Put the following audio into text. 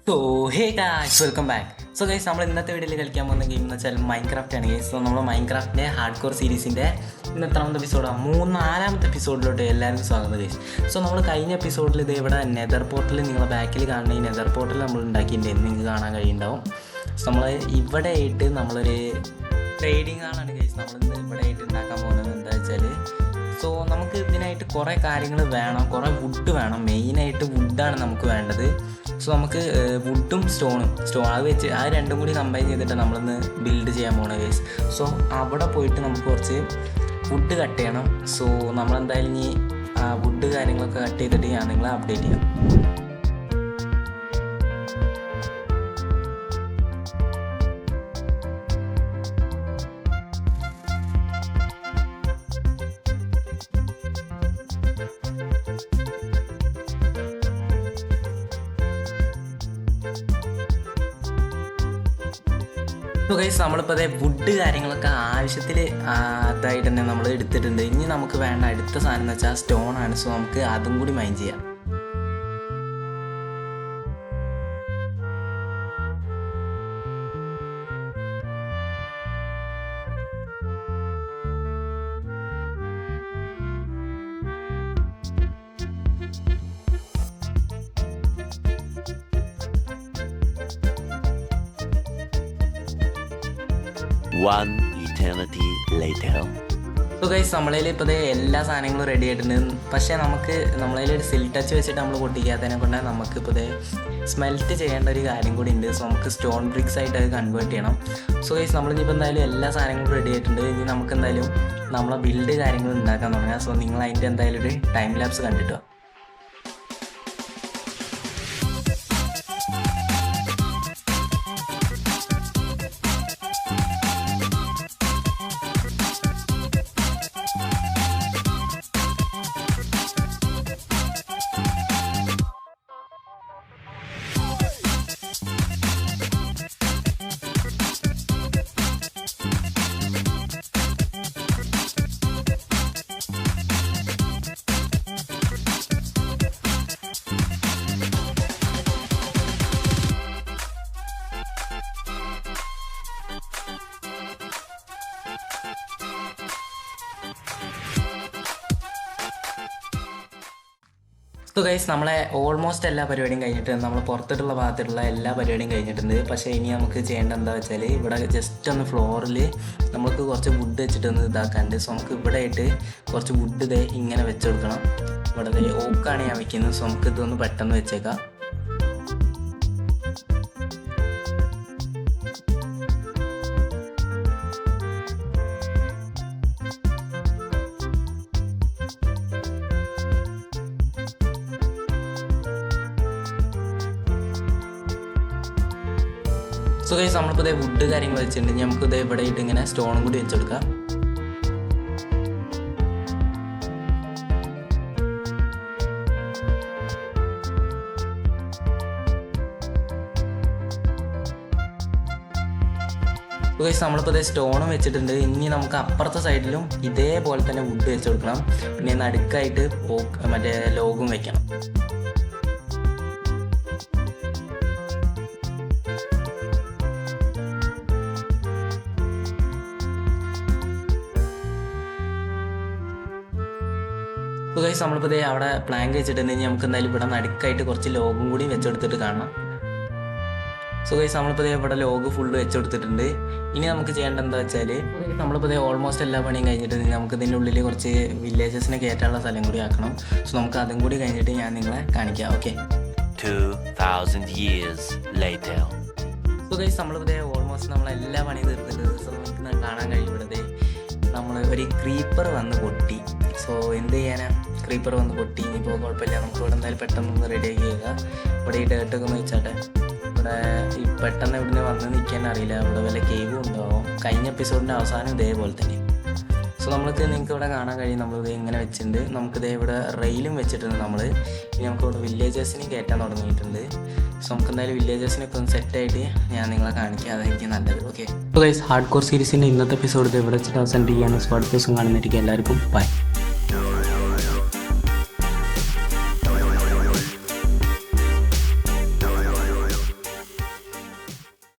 So hey guys welcome back. So guys നമ്മൾ ഇന്നത്തെ വീഡിയോയിൽ കളിക്കാൻ പോകുന്ന ഗെയിം എന്ന് വെച്ചാൽ മൈൻക്രാഫ്റ്റ് ആണ് ഗൈസ്. സോ നമ്മൾ മൈൻക്രാഫ്റ്റിൻ്റെ ഹാർഡ് കോർ സീരീസിൻ്റെ ഇന്നത്രാമത്തെ എപ്പിസോഡാണ്, നാലാമത്തെ എപ്പിസോഡിലോട്ട് എല്ലാവർക്കും സ്വാഗതം ഗൈസ്. സോ നമ്മൾ കഴിഞ്ഞ എപ്പിസോഡിൽ ഇത് ഇവിടെ നെതർ പോർട്ടൽ നിങ്ങളെ ബാക്കിൽ കാണുന്ന ഈ നെതർ പോർട്ടൽ നമ്മൾ ഉണ്ടാക്കിയിട്ടുണ്ട്, നിങ്ങൾക്ക് കാണാൻ കഴിയുണ്ടാവും. സോ നമ്മൾ ഇവിടെ ആയിട്ട് നമ്മളൊരു ട്രേഡിംഗ് ആളാണ് ഗൈസ് നമ്മളിന്ന് ഇവിടെ ആയിട്ട് ഉണ്ടാക്കാൻ പോകുന്നത്. എന്താ വെച്ചാൽ സോ നമുക്ക് ഇതിനായിട്ട് കുറേ കാര്യങ്ങൾ വേണം, കുറേ വുഡ് വേണം. മെയിനായിട്ട് വുഡാണ് നമുക്ക് വേണ്ടത്. സോ നമുക്ക് വുഡും സ്റ്റോൺ അത് വെച്ച് അത് രണ്ടും കൂടി കമ്പൈൻ ചെയ്തിട്ട് നമ്മളിന്ന് ബിൽഡ് ചെയ്യാൻ പോകണം ഗൈസ്. സോ അവിടെ പോയിട്ട് നമുക്ക് കുറച്ച് വുഡ് കട്ട് ചെയ്യണം. സോ നമ്മളെന്തായാലും ഇനി വുഡ് കാര്യങ്ങളൊക്കെ കട്ട് ചെയ്തിട്ട് ഞാൻ നിങ്ങളെ അപ്ഡേറ്റ് ചെയ്യാം. സോ ഗൈസ് നമ്മളിപ്പോൾ അതേ വുഡ് കാര്യങ്ങളൊക്കെ ആവശ്യത്തിൽ അതായിട്ട് തന്നെ നമ്മൾ എടുത്തിട്ടുണ്ട്. ഇനി നമുക്ക് വേണ്ട അടുത്ത സാധനം എന്ന് വെച്ചാൽ സ്റ്റോൺ ആണ്. സോ നമുക്ക് അതും കൂടി മൈൻഡ് ചെയ്യാം. One eternity later. So guys നമ്മളതിൽ ഇപ്പോൾ എല്ലാ സാധനങ്ങളും റെഡി ആയിട്ടുണ്ട്. പക്ഷേ നമുക്ക് നമ്മളതിൽ ഒരു സിൽ ടച്ച് വെച്ചിട്ട് നമ്മൾ പൊട്ടിക്കാത്തതിനെ കൊണ്ട് നമുക്ക് ഇപ്പോൾ സ്മെൽറ്റ് ചെയ്യേണ്ട ഒരു കാര്യം കൂടി ഉണ്ട്. സോ നമുക്ക് സ്റ്റോൺ ബ്രിക്സ് ആയിട്ട് അത് കൺവേർട്ട് ചെയ്യണം. സോ ഗൈസ് നമ്മളിപ്പോൾ എന്തായാലും എല്ലാ സാധനങ്ങളും റെഡി ആയിട്ടുണ്ട്. ഇനി നമുക്ക് എന്തായാലും നമ്മളെ ബിൽഡ് കാര്യങ്ങൾ ഉണ്ടാക്കാൻ തുടങ്ങാം. സോ നിങ്ങൾ അതിൻ്റെ എന്തായാലും ഒരു ടൈം ലാപ്സ് കണ്ടിട്ടോ. സോ ഗൈസ് നമ്മളെ ഓൾമോസ്റ്റ് എല്ലാ പരിപാടിയും കഴിഞ്ഞിട്ടുണ്ട്. നമ്മൾ പുറത്തിട്ടുള്ള ഭാഗത്തുള്ള എല്ലാ പരിപാടിയും കഴിഞ്ഞിട്ടുണ്ട്. പക്ഷേ ഇനി നമുക്ക് ചെയ്യേണ്ട എന്താ വെച്ചാൽ ഇവിടെ ജസ്റ്റ് ഒന്ന് ഫ്ലോറിൽ നമുക്ക് കുറച്ച് വുഡ് വെച്ചിട്ടൊന്ന് ഇതാക്കാനുണ്ട്. സോ നമുക്ക് ഇവിടെ ആയിട്ട് കുറച്ച് വുഡ് ഇങ്ങനെ വെച്ച് കൊടുക്കണം. ഇവിടെ ഓക്കാണ് ഞാൻ വെക്കുന്നത്. സോ നമുക്ക് ഇതൊന്ന് പെട്ടെന്ന് വെച്ചേക്കാം. സോ ഗൈസ് നമ്മളിപ്പോൾ വുഡ് കാര്യങ്ങൾ വെച്ചിട്ടുണ്ട്. നമുക്ക് ഇവിടെ ആയിട്ട് ഇങ്ങനെ സ്റ്റോണും കൂടി വെച്ചെടുക്കാം. സോ ഗൈസ് നമ്മളിപ്പോൾ സ്റ്റോണും വെച്ചിട്ടുണ്ട്. ഇനി നമുക്ക് അപ്പുറത്തെ സൈഡിലും ഇതേപോലെ തന്നെ വുഡ് വെച്ച് കൊടുക്കണം. പിന്നെ നടുക്കായിട്ട് മറ്റേ ലോഗും വെക്കണം. സോ ഗൈസ് നമ്മളിപ്പോൾ അവിടെ പ്ലാങ്ക് വെച്ചിട്ടുണ്ടെങ്കിൽ നമുക്ക് എന്തായാലും ഇവിടെ നടുക്കായിട്ട് കുറച്ച് ലോഗും കൂടി വെച്ചെടുത്തിട്ട് കാണാം. സോ ഗൈസ് നമ്മളിപ്പോൾ ഇവിടെ ലോഗ് ഫുള്ള് വെച്ചെടുത്തിട്ടുണ്ട്. ഇനി നമുക്ക് ചെയ്യേണ്ട എന്താ വെച്ചാൽ നമ്മളിപ്പോൾ ഓൾമോസ്റ്റ് എല്ലാ പണിയും കഴിഞ്ഞിട്ട് നമുക്ക് ഇതിൻ്റെ ഉള്ളിൽ കുറച്ച് വില്ലേജസിനെ കയറ്റാനുള്ള സ്ഥലം കൂടി ആക്കണം. സോ നമുക്ക് അതും കൂടി കഴിഞ്ഞിട്ട് ഞാൻ നിങ്ങളെ കാണിക്കാം. Okay. 2000 years later. So guys നമ്മളിപ്പോൾ ഓൾമോസ്റ്റ് നമ്മളെല്ലാ പണിയും തീർത്തിട്ടുണ്ട്. സോ നമുക്ക് കാണാൻ കഴിയും ഇവിടെ നമ്മൾ ഒരു ക്രീപ്പർ വന്ന് പൊട്ടി. സോ എന്ത് ചെയ്യാനാ, ക്രീപ്പർ വന്ന് പൊട്ടി. ഇനിയിപ്പോൾ കുഴപ്പമില്ല, നമുക്ക് ഇവിടെ എന്തായാലും പെട്ടെന്ന് റെഡിയാക്കി ചെയ്യുക. ഇവിടെ ഈ ഡേർട്ടൊക്കെ ഒന്ന് വെച്ചാട്ടെ. ഇവിടെ ഈ പെട്ടെന്ന് ഇവിടുന്ന് വന്ന് നിൽക്കാൻ അറിയില്ല, ഇവിടെ വല്ല കേവും ഉണ്ടാവും. കഴിഞ്ഞ എപ്പിസോഡിൻ്റെ അവസാനം ഇതേപോലെ തന്നെ. സോ നിങ്ങൾക്ക് ഇവിടെ കാണാൻ കഴിയും നമ്മളിത് ഇങ്ങനെ വെച്ചിട്ടുണ്ട്. നമുക്കിത് ഇവിടെ റെയിലും വെച്ചിട്ടുണ്ട് നമ്മൾ. ഇനി നമുക്കിവിടെ വില്ലേജേഴ്സിന് കയറ്റാൻ തുടങ്ങിയിട്ടുണ്ട്. സോ നമുക്ക് എന്തായാലും വില്ലേജേഴ്സിനൊക്കെ ഒന്ന് സെറ്റായിട്ട് ഞാൻ നിങ്ങളെ കാണിക്കാം, അതായിരിക്കും നല്ലത്. Okay. So guys hardcore സീരീസിൻ്റെ ഇന്നത്തെ എപ്പിസോഡ് ഇവിടെ വെച്ചിട്ട് അവസാനിപ്പിക്കുകയാണ്. സ്പോട്ട് ഫേസും കാണുന്നതായിരിക്കും. എല്ലാവർക്കും ബൈ.